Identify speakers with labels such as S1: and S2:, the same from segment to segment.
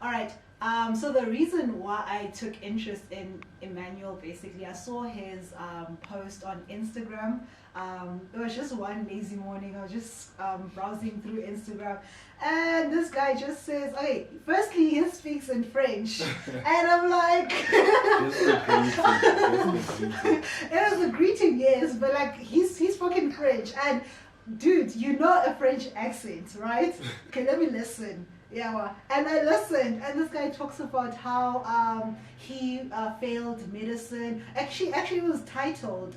S1: All right. So the reason why I took interest in Emmanuel, basically, I saw his post on Instagram. It was just one lazy morning. I was just browsing through Instagram, and this guy just says, "Okay, firstly, he speaks in French," and I'm like, "It was a greeting, yes, but like he's fucking French, and dude, you know a French accent, right? Okay, let me listen." Yeah, well, and I listened, and this guy talks about how he failed medicine. Actually, it was titled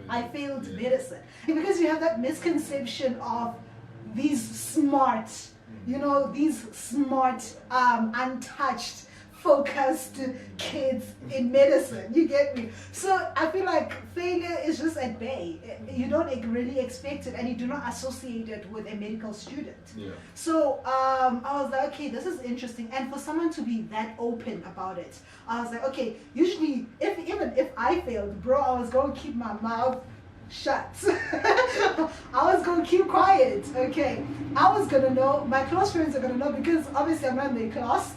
S1: "I failed medicine," because you have that misconception of these smart, these smart, untouched, focused kids in medicine. You get me? So I feel like failure is just at bay. You don't really expect it, and you do not associate it with a medical student.
S2: Yeah.
S1: So I was like, okay, this is interesting, and for someone to be that open about it, I was like, okay. Usually, even if I failed, bro, I was going to keep my mouth shut. I was gonna keep quiet. Okay, I was gonna know. My close friends are gonna know because obviously I'm not in their class.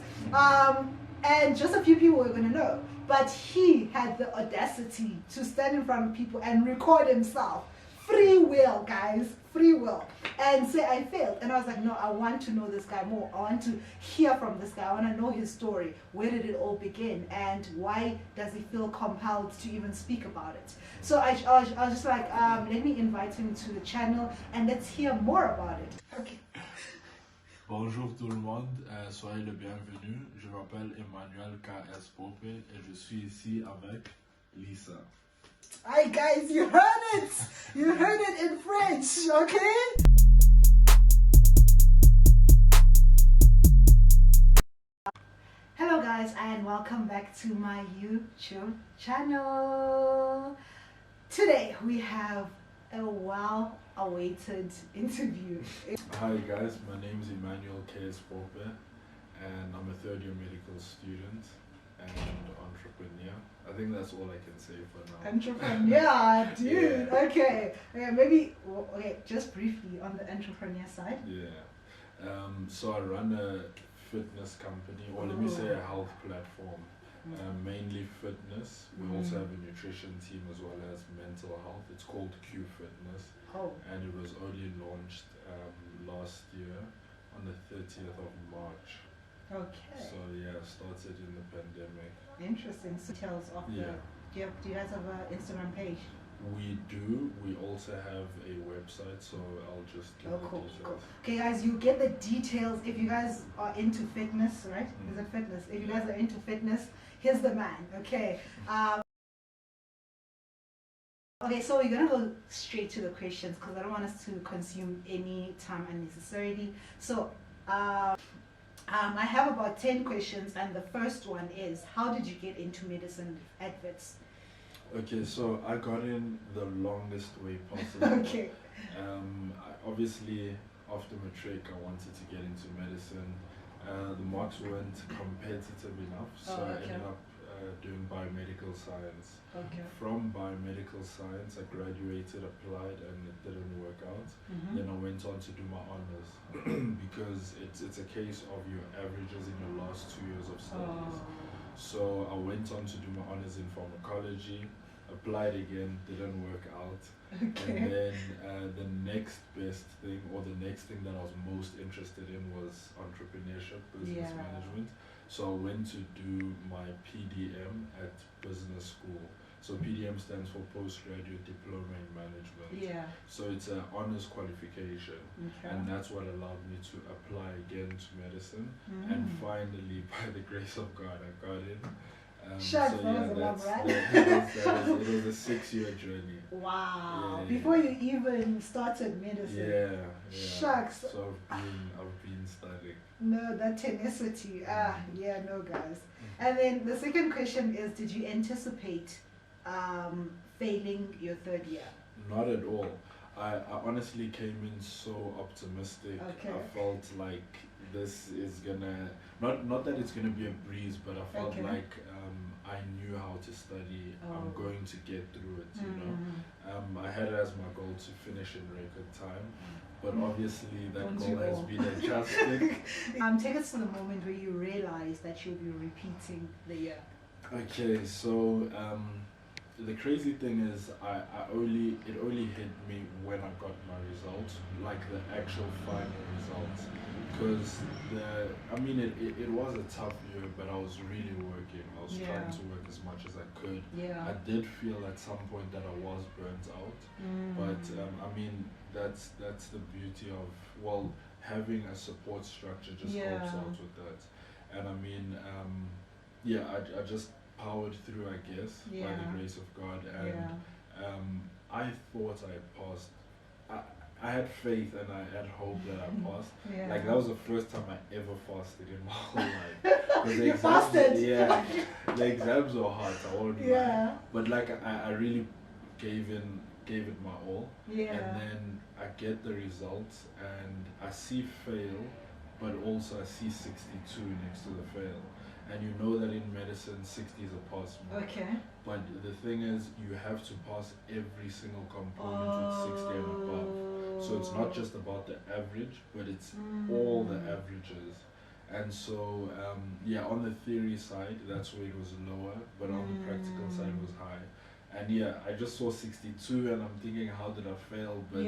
S1: And just a few people were gonna know. But he had the audacity to stand in front of people and record himself. Free will, guys, free will. And say I failed. And I was like, no, I want to know this guy more. I want to hear from this guy. I want to know his story. Where did it all begin? And why does he feel compelled to even speak about it? So I was just like, let me invite him to the channel and let's hear more about it. Okay.
S2: Bonjour tout le monde, soyez le bienvenu. Je m'appelle Emmanuel K.S Bope et je suis ici avec Lisa.
S1: Hi guys, you heard it! You heard it in French, okay? Hello guys and welcome back to my YouTube channel. Today we have a well-awaited interview.
S2: Hi guys, my name is Emmanuel K.S Bope and I'm a third-year medical student and entrepreneur. I think that's all I can say for now.
S1: Entrepreneur, dude.
S2: Yeah.
S1: Okay, maybe just briefly on the entrepreneur side.
S2: Yeah. So I run a fitness company, or let me say a health platform. Mainly fitness. We also have a nutrition team as well as mental health. It's called Q Fitness. And it was only launched last year on the 30th of March.
S1: Okay.
S2: So yeah, started in the pandemic.
S1: Interesting. So details of the. Do you guys have an Instagram page?
S2: We do. We also have a website, so I'll just give the details.
S1: Cool. Okay, guys, you get the details if you guys are into fitness, right? Is it fitness? If you guys are into fitness, here's the man. Okay. Okay, so we're gonna go straight to the questions because I don't want us to consume any time unnecessarily. So, I have about 10 questions, and the first one is, how did you get into medicine at Wits?
S2: Okay, so I got in the longest way possible.
S1: Okay.
S2: Obviously, after matric, I wanted to get into medicine. The marks weren't competitive enough, so I ended up doing biomedical science.
S1: Okay.
S2: From biomedical science, I graduated, applied, and it didn't work out. Then I went on to do my honors because it's a case of your averages in your last 2 years of studies. So I went on to do my honors in pharmacology, applied again, didn't work out.
S1: Okay.
S2: And then the next best thing, or the next thing that I was most interested in, was entrepreneurship, business management. So I went to do my PDM at business school. So PDM stands for Postgraduate Diploma in Management.
S1: Yeah.
S2: So it's an honors qualification.
S1: Okay.
S2: And that's what allowed me to apply again to medicine. And finally, by the grace of God, I got in. It was a 6-year journey.
S1: Wow. Before you even started medicine.
S2: Yeah.
S1: Shucks.
S2: So I've been studying.
S1: No, that tenacity. No guys. And then the second question is, did you anticipate failing your third year?
S2: Not at all. I honestly came in so optimistic.
S1: Okay.
S2: I felt like this is gonna, not that it's gonna be a breeze, but I felt like I knew how to study. I'm going to get through it, you know. I had it as my goal to finish in record time, but obviously that
S1: Don't
S2: goal
S1: you
S2: has
S1: all?
S2: been adjusted.
S1: Take us to the moment where you realized that you'll be repeating the year.
S2: Okay, so the crazy thing is it only hit me when I got my results, like the actual final results. Because it was a tough year, but I was really working. I was trying to work as much as I could.
S1: Yeah.
S2: I did feel at some point that I was burnt out, but that's the beauty of, well, having a support structure just helps out with that. And I just powered through, I guess, by the grace of God, and I thought I passed. I had faith and I had hope that I passed. Like, that was the first time I ever fasted in my whole life. Because
S1: You fasted?
S2: Yeah, the exams were hard, I won't lie. But like, I really gave it my all. And then I get the results and I see fail, but also I see 62 next to the fail. And you know that in medicine, 60 is a pass mark.
S1: Okay.
S2: But the thing is, you have to pass every single component with 60 and above. So it's not just about the average, but it's all the averages. And so, on the theory side, that's where it was lower, but on the practical side, it was high. And I just saw 62 and I'm thinking, how did I fail? But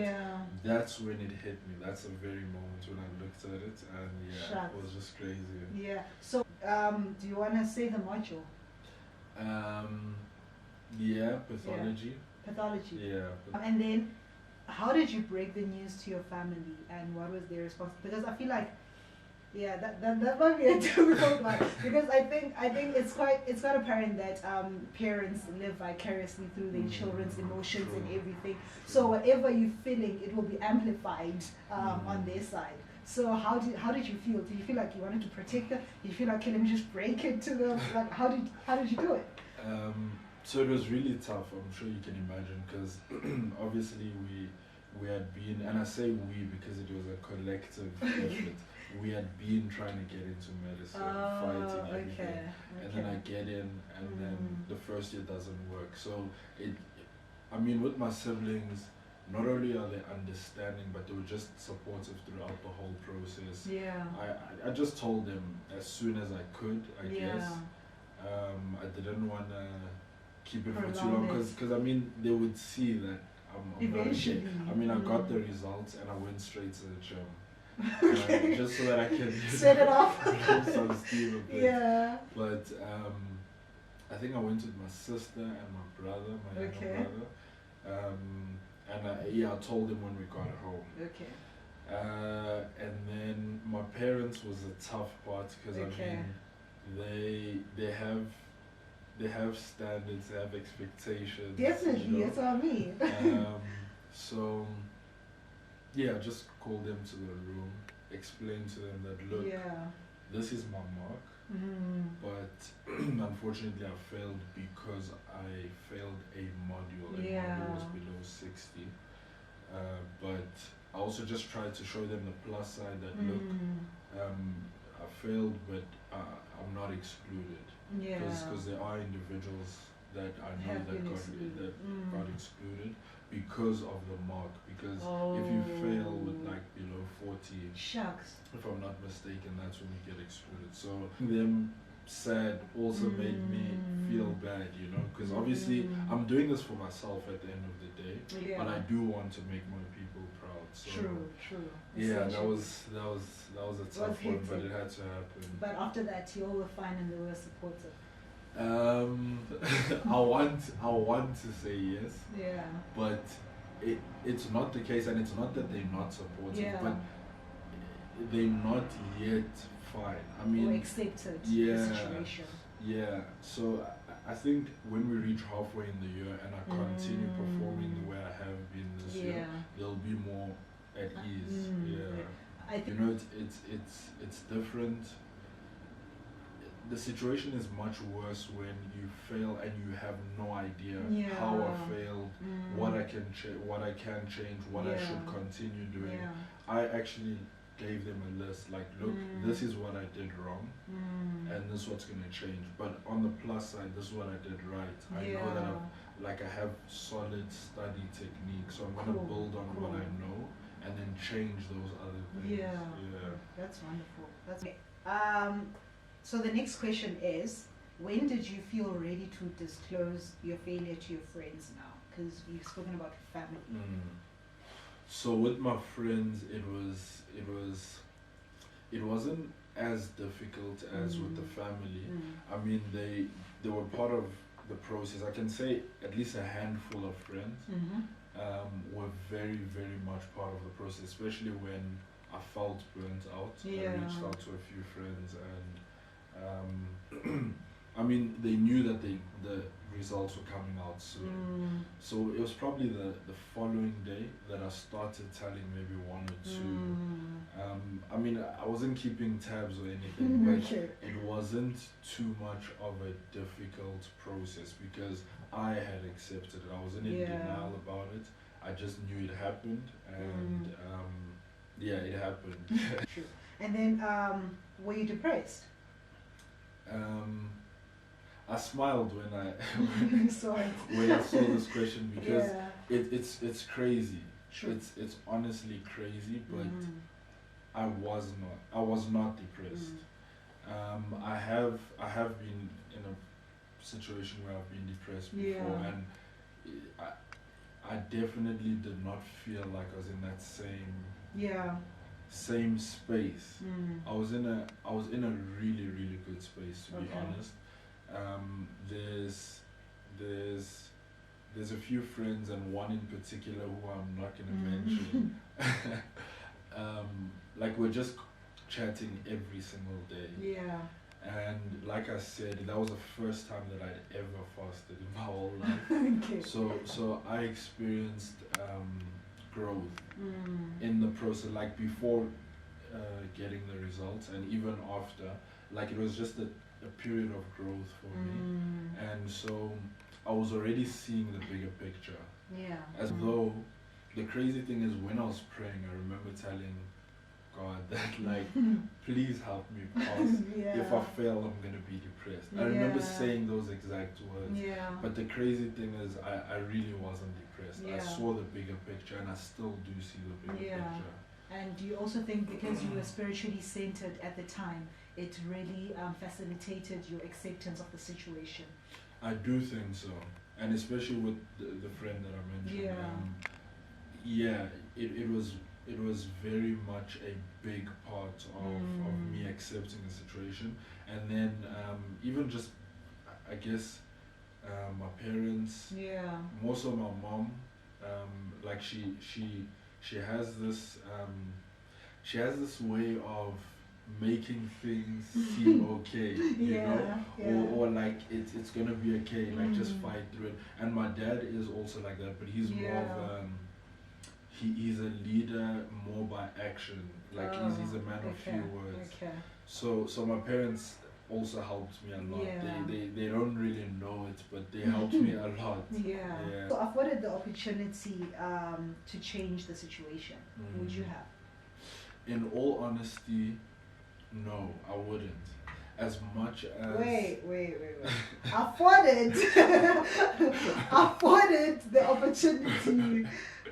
S2: that's when it hit me. That's the very moment when I looked at it, and it was just crazy.
S1: Yeah. So, do you want to say the module?
S2: Pathology.
S1: Pathology.
S2: Yeah.
S1: And then, how did you break the news to your family, and what was their response? Because I feel like, that might be a difficult one, because I think it's quite apparent that parents live vicariously through their children's emotions and everything. So whatever you're feeling, it will be amplified on their side. So how did you feel? Did you feel like you wanted to protect them? Did you feel like, okay, let me just break it to them? Like, how did you do it?
S2: So it was really tough. I'm sure you can imagine, because obviously we had been, and I say we because it was a collective effort. We had been trying to get into medicine, fighting everything, and then I get in, and then the first year doesn't work. So with my siblings, not only are they understanding, but they were just supportive throughout the whole process. I just told them as soon as I could, I guess. I didn't want to keep it for too long, because they would see that I'm not
S1: eventually.
S2: I got the results and I went straight to the gym. Just so that I can
S1: set it off.
S2: some steam a bit. But I think I went with my sister and my brother, my younger brother. And I told them when we got home. And then my parents was a tough part, because they have standards, they have expectations.
S1: Definitely, that's what I mean.
S2: So I just called them to the room, explained to them that, look, this is my mark, but unfortunately I failed because I failed a module, and module was below 60. But I also just tried to show them the plus side, that look, I failed, but I'm not excluded. Because there are individuals that I know that got excluded because of the mark. Because if you fail with like below 40, if I'm not mistaken, that's when you get excluded. So them sad also made me feel bad, because obviously I'm doing this for myself at the end of the day, but I do want to make my people proud. So
S1: true.
S2: Yeah, that was a tough one, but it had to happen.
S1: But after that, you all were fine and they were supportive.
S2: I want to say yes. But it's not the case, and it's not that they're not supportive, but they're not yet fine.
S1: Or accepted the situation.
S2: So I think when we reach halfway in the year and I continue performing the way I have been this year, they'll be more at ease. It's different. The situation is much worse when you fail and you have no idea how I failed, what I can change, what I should continue doing. I actually gave them a list, like, look, this is what I did wrong, and this is what's going to change. But on the plus side, this is what I did right. I know that I have solid study technique, so I'm going to build on what I know, and then change those other things.
S1: Yeah.
S2: Yeah.
S1: That's wonderful. That's so the next question is, when did you feel ready to disclose your failure to your friends now? Because you've spoken about family.
S2: So with my friends, it wasn't as difficult as with the family. I mean, they were part of the process. I can say at least a handful of friends were very, very much part of the process, especially when I felt burnt out.
S1: Yeah.
S2: I reached out to a few friends, and I mean, they knew that the results were coming out soon. So it was probably the following day that I started telling maybe one or two. I mean, I wasn't keeping tabs or anything, but it wasn't too much of a difficult process because I had accepted it. I wasn't in denial about it. I just knew it happened, and yeah, it happened.
S1: True. And then, were you depressed?
S2: I smiled when I
S1: when
S2: I saw this question because it's crazy.
S1: True.
S2: It's honestly crazy, but I was not depressed. I have been in a situation where I've been depressed before, and I definitely did not feel like I was in that same space. I was in a really, really good space, to be honest. There's a few friends, and one in particular who I'm not gonna mention. Like, we're just chatting every single day.
S1: Yeah.
S2: And like I said, that was the first time that I'd ever fasted in my whole life.
S1: Okay.
S2: So I experienced growth in the process, like before getting the results, and even after. Like, it was just a period of growth for me, and so I was already seeing the bigger picture.
S1: Yeah.
S2: As though the crazy thing is, when I was praying, I remember telling God that, like, please help me pass. If I fail, I'm gonna be depressed. I remember saying those exact words. But the crazy thing is, I really wasn't depressed. I saw the bigger picture, and I still do see the bigger picture.
S1: And do you also think because you were spiritually centered at the time, it really facilitated your acceptance of the situation?
S2: I do think so, and especially with the friend that I mentioned. It was very much a big part of me accepting the situation, and then even just, I guess, my parents, more so my mom, like she has this way of making things seem okay, you know, or like it's gonna be okay, like just fight through it. And my dad is also like that, but he's more of he's a leader more by action, like he's a man of few words. So my parents also helped me a lot. They don't really know it, but they helped me a lot.
S1: So afforded the opportunity to change the situation, would you have?
S2: In all honesty, no, I wouldn't. As much as
S1: wait. afforded the opportunity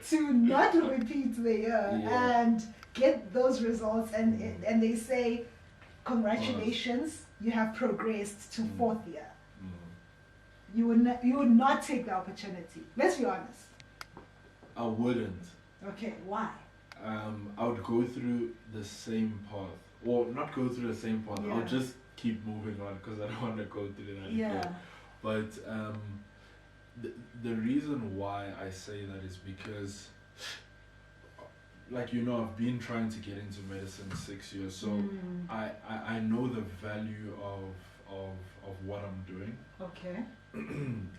S1: to not repeat the year and get those results, and they say, congratulations, you have progressed to fourth year. You would not take the opportunity. Let's be honest.
S2: I wouldn't.
S1: Okay, why?
S2: I would go through the same path. Well, not go through the same path. I'll just keep moving on because I don't want to go through that again. But the reason why I say that is because, like, you know, I've been trying to get into medicine 6 years, so I know the value of what I'm doing.
S1: Okay.
S2: and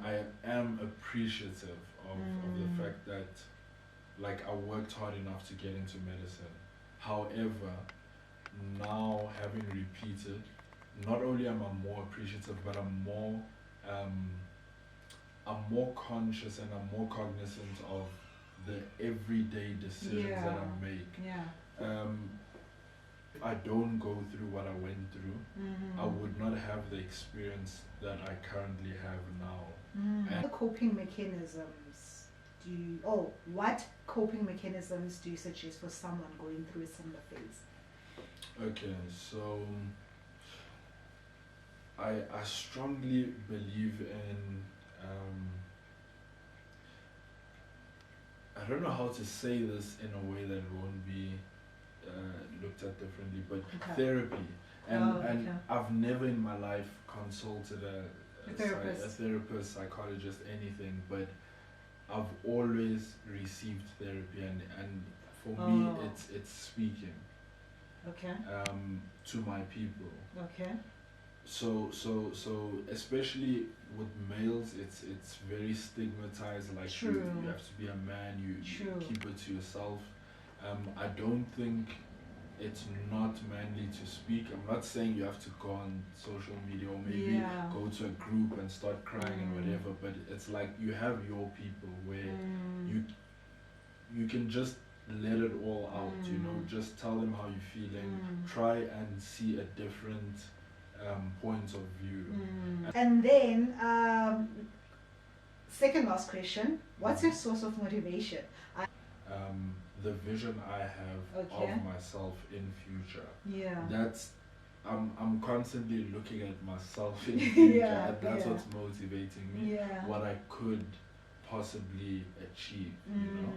S2: I am appreciative of the fact that, like, I worked hard enough to get into medicine. However, now having repeated, not only am I more appreciative, but I'm more conscious and I'm more cognizant of the everyday decisions that I make. If I don't go through what I went through, I would not have the experience that I currently have now.
S1: What coping mechanisms what coping mechanisms do you suggest for someone going through a similar phase?
S2: Okay, so I strongly believe in I don't know how to say this in a way that won't be looked at differently, but therapy. And I've never in my life consulted a therapist, psychologist, anything, but I've always received therapy, and for me it's speaking to my people. So especially with males, it's very stigmatized. Like you have to be a man. You keep it to yourself. I don't think it's not manly to speak. I'm not saying you have to go on social media or maybe go to a group and start crying and whatever. But it's like you have your people where you can just let it all out. You know, just tell them how you're feeling. Try and see a different points of view.
S1: And then second last question, what's your source of motivation?
S2: The vision I have of myself in future. That's I'm constantly looking at myself in future, and that's what's motivating me. What I could possibly achieve, you know.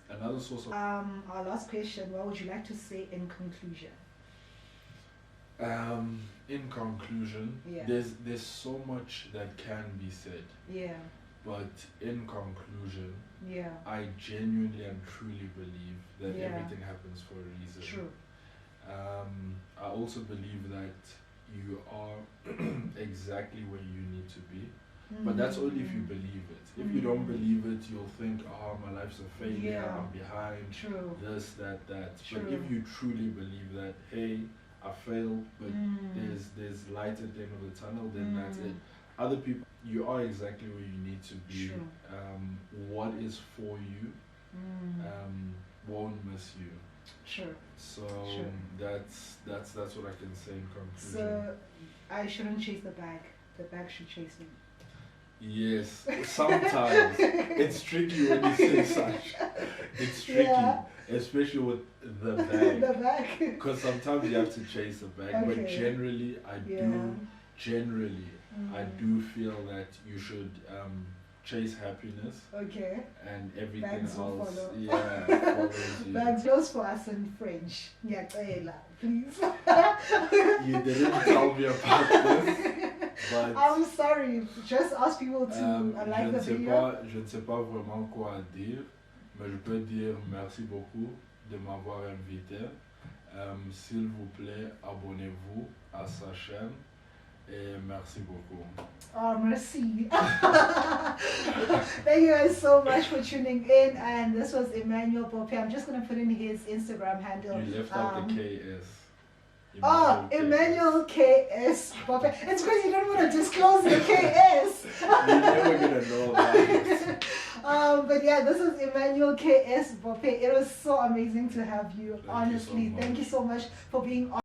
S2: Another source of
S1: our last question, what would you like to say in conclusion?
S2: In conclusion, there's so much that can be said. But in conclusion, I genuinely and truly believe that everything happens for a reason. I also believe that you are exactly where you need to be. But that's only if you believe it. If you don't believe it, you'll think, oh, my life's a failure, I'm behind, this, that. But if you truly believe that, hey, I failed, but there's light at the end of the tunnel, then that's it. Other people, you are exactly where you need to be. What is for you won't miss you. So that's what I can say in conclusion.
S1: So I shouldn't chase the bag. The bag should chase me.
S2: Yes, sometimes it's tricky when you say such. It's tricky, especially with the bag.
S1: The bag.
S2: Because sometimes you have to chase a bag, but generally, I do feel that you should chase happiness. And everything
S1: Bags
S2: else.
S1: Follow.
S2: Follows you.
S1: Bags goes for us in French. Please.
S2: You didn't tell me about this. But
S1: I'm sorry, just ask people to like the video.
S2: Je ne sais pas vraiment quoi dire, mais je peux dire merci beaucoup de m'avoir invité. S'il vous plaît, abonnez-vous à sa chaîne et merci beaucoup.
S1: Oh, merci. Thank you guys so much for tuning in, and this was Emmanuel Bope. I'm just going to put in his Instagram handle.
S2: You left out the KS.
S1: Emmanuel K.S Bope. It's because you don't want to disclose your KS.
S2: You're never gonna know about it.
S1: But yeah, this is Emmanuel K.S Bope. It was so amazing to have you.
S2: Thank you so much.
S1: Thank you so much for being on.